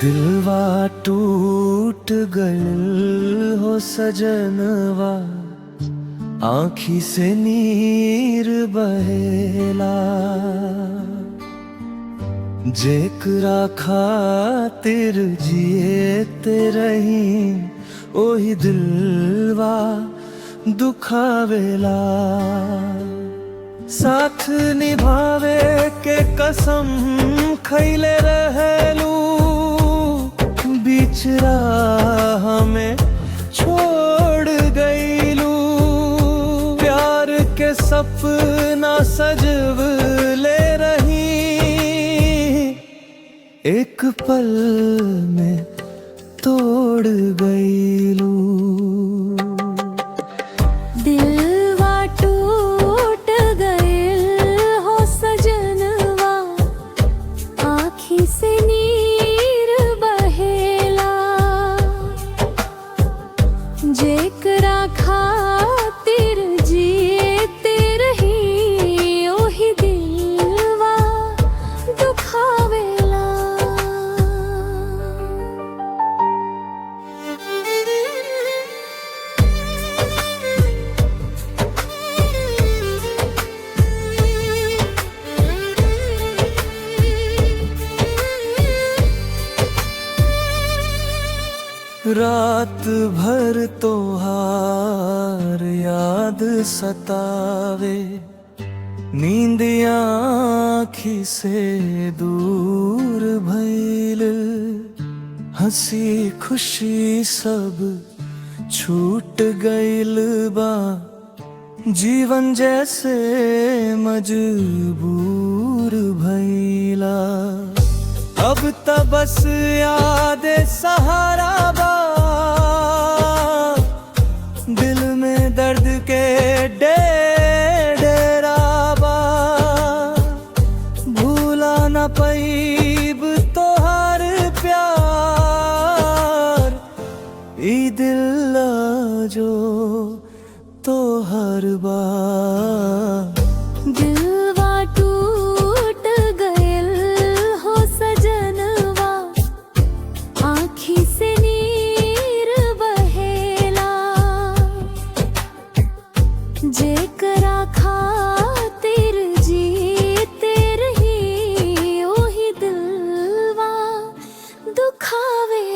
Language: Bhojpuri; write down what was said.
दिलवा टूट गइल हो सजनवा, आँखी से नीर बहेला। जेकरा खातिर जिएते रही ओही दिलवा दुखावेला। साथ निभावे के कसम खैले रहलू, बीच राह में छोड़ गईलू। प्यार के सपना सजवले रही, एक पल में तोड़ गईलू। दिलवा टूट गइल हो सजनवा, आँखी से नीर बहेला। जेकरा खातिर जिएते रही ओही दिलवा दुखावेला। रात भर तोहार याद सतावे, नींदियाँ आँखी से दूर भइल। हंसी खुशी सब छूट गइल बा, जीवन जैसे मजबूर भइला। अब त बस याद सहारा बा, दिल में दर्द के डेरा बा। भूला न पाइब तोहार प्यार, ई दिल जो तोहर बा। दिलवा टूट गइल हो सजनवा, आँखी से नीर बहेला। जेकरा खातिर जीते रही ओही दिलवा दुखावे।